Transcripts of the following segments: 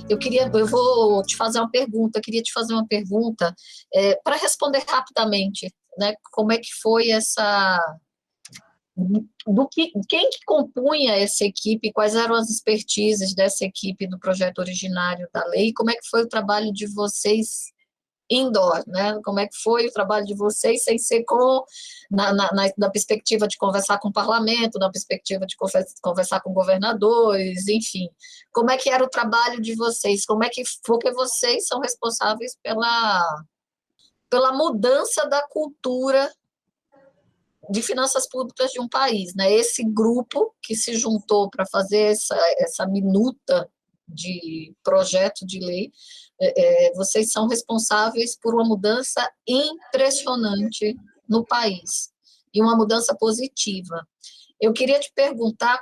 Eu vou te fazer uma pergunta, queria te fazer uma pergunta para responder rapidamente, né? Como é que foi quem que compunha essa equipe, quais eram as expertises dessa equipe do projeto originário da lei, como é que foi o trabalho de vocês indoor, né? Como é que foi o trabalho de vocês sem ser na perspectiva de conversar com o parlamento, na perspectiva de conversar com governadores, enfim. Como é que era o trabalho de vocês? Porque vocês são responsáveis pela mudança da cultura de finanças públicas de um país, né? Esse grupo que se juntou para fazer essa minuta de projeto de lei, vocês são responsáveis por uma mudança impressionante no país, e uma mudança positiva. Eu queria te perguntar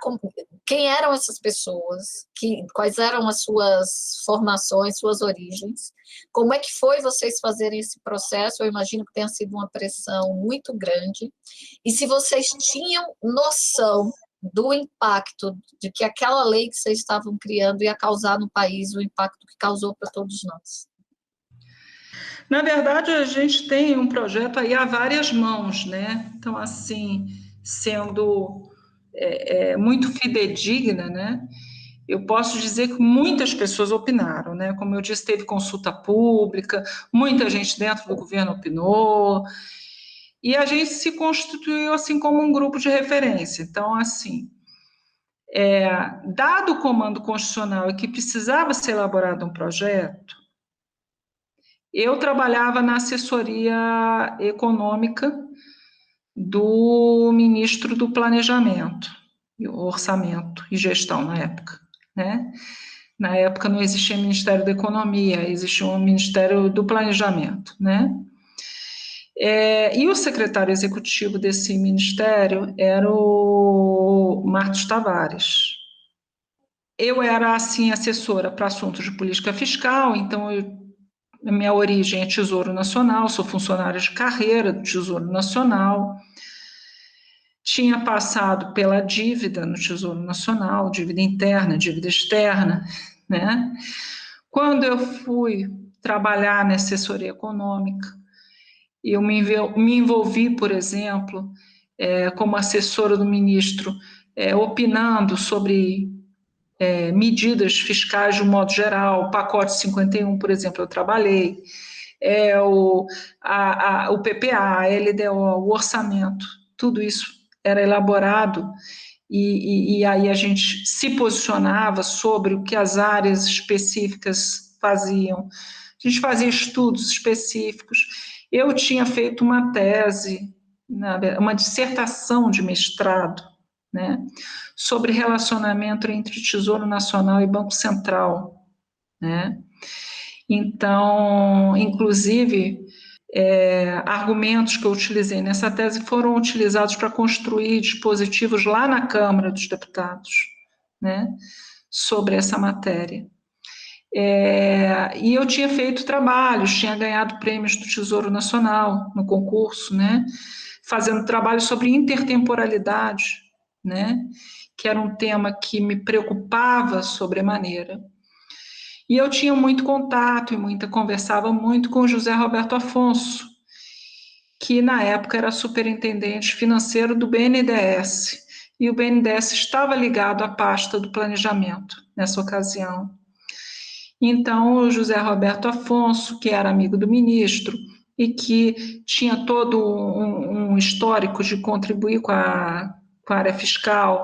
quem eram essas pessoas, quais eram as suas formações, suas origens, como é que foi vocês fazerem esse processo. Eu imagino que tenha sido uma pressão muito grande, e se vocês tinham noção do impacto de que aquela lei que vocês estavam criando ia causar no país, o impacto que causou para todos nós. Na verdade, a gente tem um projeto aí a várias mãos, né? Então, assim, sendo muito fidedigna, né? Eu posso dizer que muitas pessoas opinaram, né? Como eu disse, teve consulta pública, muita gente dentro do governo opinou, e a gente se constituiu assim como um grupo de referência. Então, assim, dado o comando constitucional e que precisava ser elaborado um projeto, eu trabalhava na assessoria econômica do ministro do Planejamento, Orçamento e Gestão na época, né? Na época não existia Ministério da Economia, existia um Ministério do Planejamento, né? E o secretário executivo desse ministério era o Marcos Tavares. Eu era, assim, assessora para assuntos de política fiscal, então a minha origem é Tesouro Nacional, sou funcionária de carreira do Tesouro Nacional, tinha passado pela dívida no Tesouro Nacional, dívida interna, dívida externa, né? Quando eu fui trabalhar na assessoria econômica, eu me envolvi, por exemplo, como assessora do ministro, opinando sobre medidas fiscais de um modo geral, o pacote 51, por exemplo, eu trabalhei, o PPA, a LDO, o orçamento, tudo isso era elaborado e aí a gente se posicionava sobre o que as áreas específicas faziam. A gente fazia estudos específicos. Eu tinha feito uma tese, uma dissertação de mestrado, né, sobre relacionamento entre Tesouro Nacional e Banco Central, né? Então, inclusive, argumentos que eu utilizei nessa tese foram utilizados para construir dispositivos lá na Câmara dos Deputados, né, sobre essa matéria. E eu tinha feito trabalhos, tinha ganhado prêmios do Tesouro Nacional no concurso, né, fazendo trabalho sobre intertemporalidade, né, que era um tema que me preocupava sobremaneira. E eu tinha muito contato conversava muito com o José Roberto Afonso, que na época era superintendente financeiro do BNDES, e o BNDES estava ligado à pasta do planejamento nessa ocasião. Então, o José Roberto Afonso, que era amigo do ministro e que tinha todo um histórico de contribuir com a área fiscal,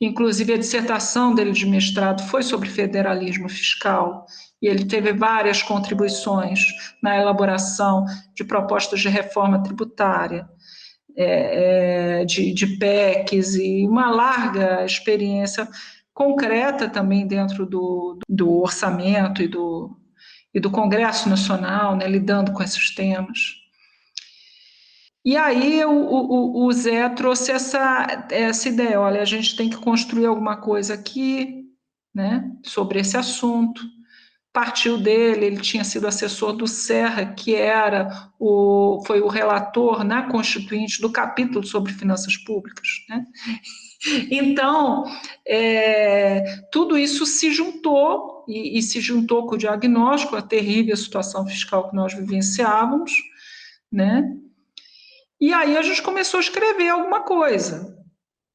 inclusive a dissertação dele de mestrado foi sobre federalismo fiscal, e ele teve várias contribuições na elaboração de propostas de reforma tributária, de PECs, e uma larga experiência concreta também dentro do orçamento e do Congresso Nacional, né, lidando com esses temas. E aí o Zé trouxe essa ideia, olha, a gente tem que construir alguma coisa aqui, né, sobre esse assunto. Partiu dele, ele tinha sido assessor do Serra, que foi o relator na Constituinte do capítulo sobre finanças públicas, né? Então, tudo isso se juntou e se juntou com o diagnóstico, a terrível situação fiscal que nós vivenciávamos, né? E aí a gente começou a escrever alguma coisa,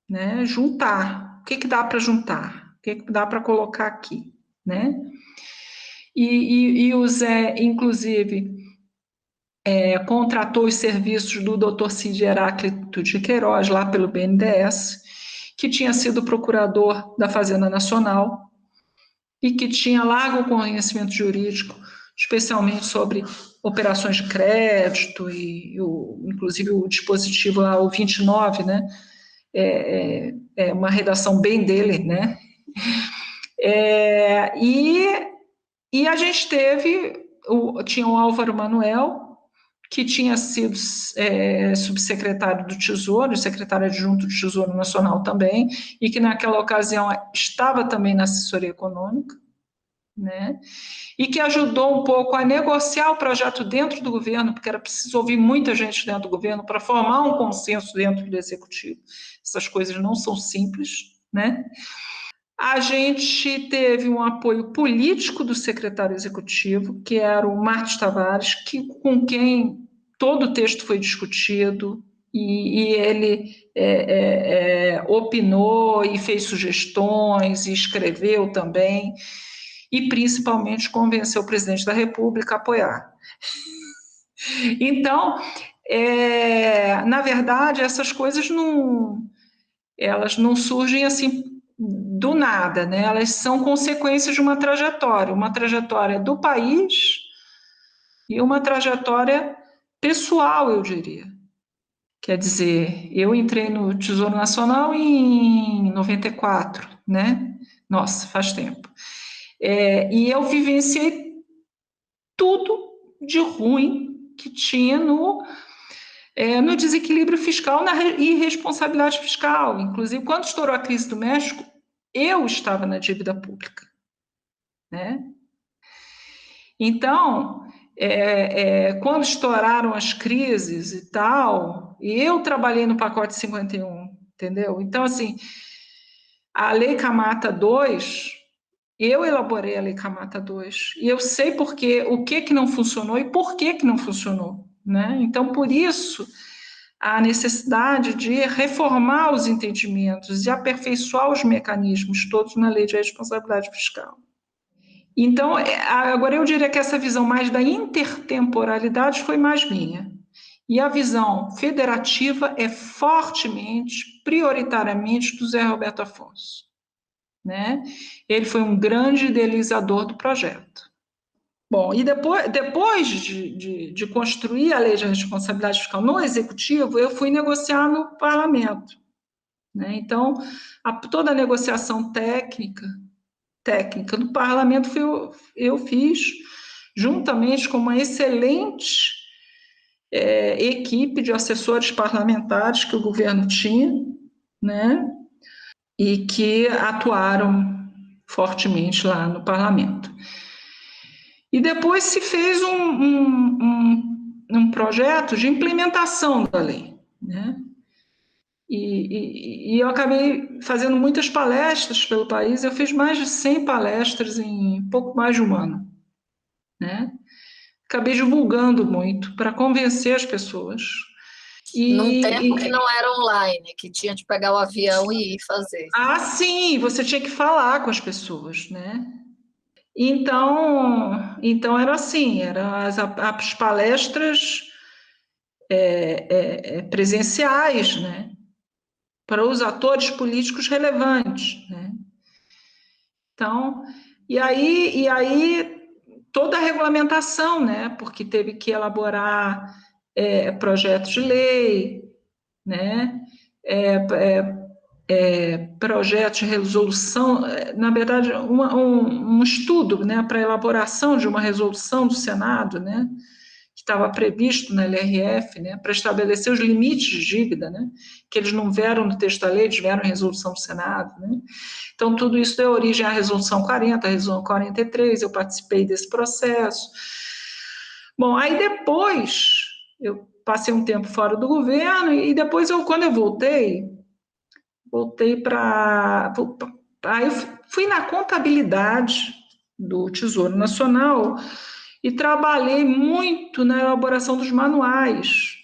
né? Juntar. O que que dá para juntar? O que que dá para colocar aqui, né? E o Zé, inclusive, contratou os serviços do Dr. Cid Heráclito de Queiroz, lá pelo BNDES, que tinha sido procurador da Fazenda Nacional e que tinha largo conhecimento jurídico, especialmente sobre operações de crédito e, inclusive, o dispositivo lá, o 29, né? É uma redação bem dele, né? E a gente tinha o Álvaro Manuel, que tinha sido subsecretário do Tesouro, secretário adjunto do Tesouro Nacional também, e que naquela ocasião estava também na assessoria econômica, né? E que ajudou um pouco a negociar o projeto dentro do governo, porque era preciso ouvir muita gente dentro do governo para formar um consenso dentro do executivo. Essas coisas não são simples, né? A gente teve um apoio político do secretário executivo, que era o Marcos Tavares, com quem todo o texto foi discutido, e ele opinou e fez sugestões, e escreveu também, e principalmente convenceu o presidente da República a apoiar. Então, na verdade, essas coisas elas não surgem assim do nada, né? Elas são consequências de uma trajetória do país e uma trajetória pessoal, eu diria. Quer dizer, eu entrei no Tesouro Nacional em 94, né? Nossa, faz tempo. E eu vivenciei tudo de ruim que tinha no desequilíbrio fiscal, na irresponsabilidade fiscal. Inclusive, quando estourou a crise do México, eu estava na dívida pública, né? Então, quando estouraram as crises e tal, eu trabalhei no pacote 51, entendeu? Então, assim, a Lei Camata 2, eu elaborei a Lei Camata 2, e eu sei o que não funcionou e por que não funcionou, né? Então, por isso, a necessidade de reformar os entendimentos e aperfeiçoar os mecanismos todos na Lei de Responsabilidade Fiscal. Então, agora eu diria que essa visão mais da intertemporalidade foi mais minha. E a visão federativa é fortemente, prioritariamente, do Zé Roberto Afonso, né? Ele foi um grande idealizador do projeto. Bom, e depois de construir a lei de responsabilidade fiscal no Executivo, eu fui negociar no Parlamento, né? Então, toda a negociação técnica no Parlamento eu fiz, juntamente com uma excelente equipe de assessores parlamentares que o governo tinha, né? E que atuaram fortemente lá no Parlamento. E depois se fez um projeto de implementação da lei, né? E eu acabei fazendo muitas palestras pelo país, eu fiz mais de 100 palestras em pouco mais de um ano, né? Acabei divulgando muito para convencer as pessoas. Num tempo que não era online, que tinha de pegar o avião e ir fazer. Sim, você tinha que falar com as pessoas, né? Então era assim, eram as palestras presenciais, né? Para os atores políticos relevantes, né? Então, e aí toda a regulamentação, né? Porque teve que elaborar projetos de lei, né? Projetos de resolução, na verdade, um estudo, né, para elaboração de uma resolução do Senado, né? Que estava previsto na LRF, né, para estabelecer os limites de dívida, né, que eles não vieram no texto da lei, eles vieram em resolução do Senado, né. Então, tudo isso deu origem à Resolução 40, à Resolução 43, eu participei desse processo. Bom, aí depois, eu passei um tempo fora do governo, e depois, quando eu voltei Aí eu fui na contabilidade do Tesouro Nacional e trabalhei muito na elaboração dos manuais,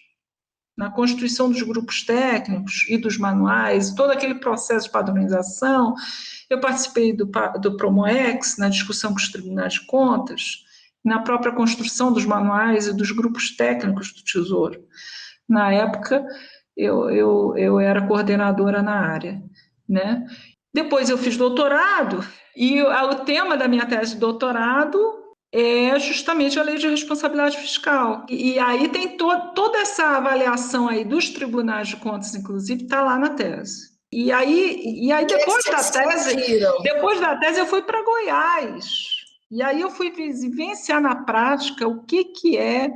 na constituição dos grupos técnicos e dos manuais, todo aquele processo de padronização. Eu participei do Promoex, na discussão com os tribunais de contas, na própria construção dos manuais e dos grupos técnicos do Tesouro. Na época, eu era coordenadora na área, né? Depois eu fiz doutorado, e o tema da minha tese de doutorado é justamente a lei de responsabilidade fiscal. E aí tem toda essa avaliação aí dos tribunais de contas, inclusive, está lá na tese. E aí depois da tese eu fui para Goiás. E aí eu fui vivenciar na prática o que é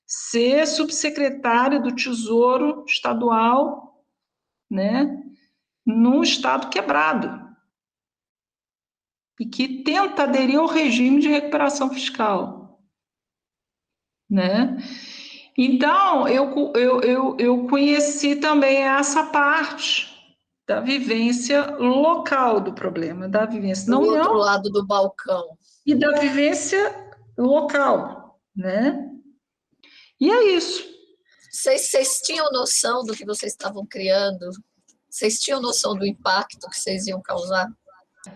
ser subsecretário do Tesouro Estadual, né, num estado quebrado, e que tenta aderir ao regime de recuperação fiscal, né? Então, eu conheci também essa parte da vivência local do problema, da vivência na União. Do outro lado do balcão. E da vivência local, né? E é isso. Vocês tinham noção do que vocês estavam criando? Vocês tinham noção do impacto que vocês iam causar?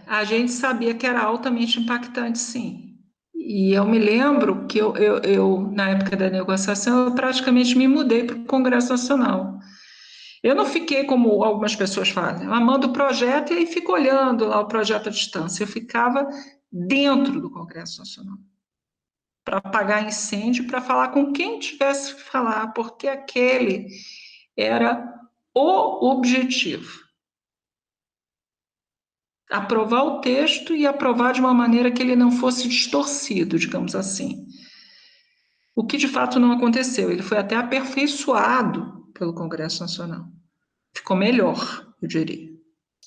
A gente sabia que era altamente impactante, sim. E eu me lembro que na época da negociação, eu praticamente me mudei para o Congresso Nacional. Eu não fiquei como algumas pessoas fazem, eu mando o projeto e aí fico olhando lá o projeto à distância. Eu ficava dentro do Congresso Nacional para apagar incêndio, para falar com quem tivesse que falar, porque aquele era o objetivo. Aprovar o texto e aprovar de uma maneira que ele não fosse distorcido, digamos assim. O que de fato não aconteceu, ele foi até aperfeiçoado pelo Congresso Nacional. Ficou melhor, eu diria.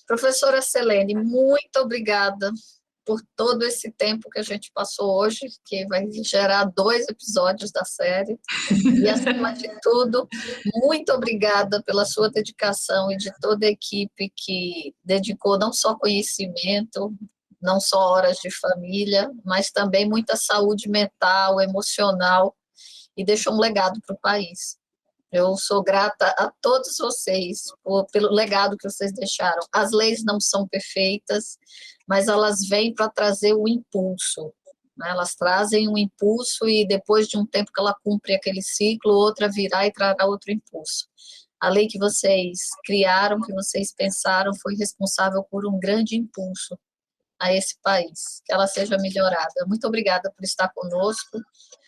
Professora Selene, muito obrigada por todo esse tempo que a gente passou hoje, que vai gerar 2 episódios da série. E, acima de tudo, muito obrigada pela sua dedicação e de toda a equipe que dedicou não só conhecimento, não só horas de família, mas também muita saúde mental, emocional, e deixou um legado para o país. Eu sou grata a todos vocês pelo legado que vocês deixaram. As leis não são perfeitas, mas elas vêm para trazer o impulso, né? Elas trazem um impulso e depois de um tempo que ela cumpre aquele ciclo, outra virá e trará outro impulso. A lei que vocês criaram, que vocês pensaram, foi responsável por um grande impulso a esse país. Que ela seja melhorada. Muito obrigada por estar conosco.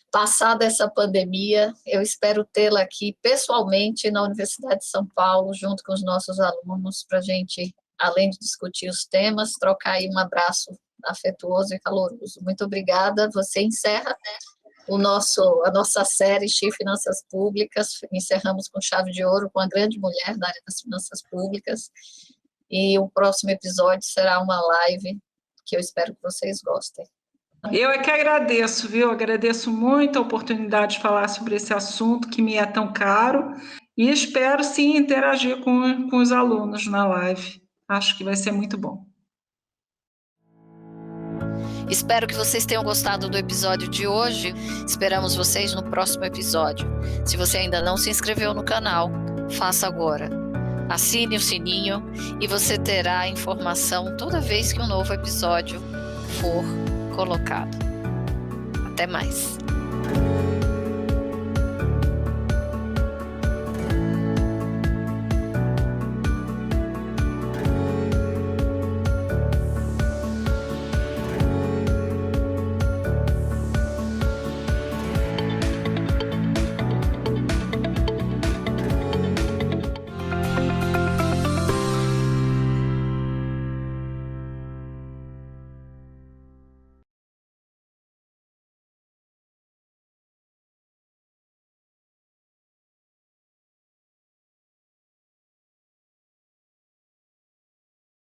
Passada essa pandemia, eu espero tê-la aqui pessoalmente na Universidade de São Paulo, junto com os nossos alunos, para a gente, além de discutir os temas, trocar aí um abraço afetuoso e caloroso. Muito obrigada. Você encerra a nossa série Xi Finanças Públicas. Encerramos com chave de ouro com a grande mulher da área das finanças públicas. E o próximo episódio será uma live que eu espero que vocês gostem. Eu é que agradeço, viu? Agradeço muito a oportunidade de falar sobre esse assunto que me é tão caro e espero, sim, interagir com os alunos na live. Acho que vai ser muito bom. Espero que vocês tenham gostado do episódio de hoje. Esperamos vocês no próximo episódio. Se você ainda não se inscreveu no canal, faça agora. Assine o sininho e você terá informação toda vez que um novo episódio for colocado. Até mais.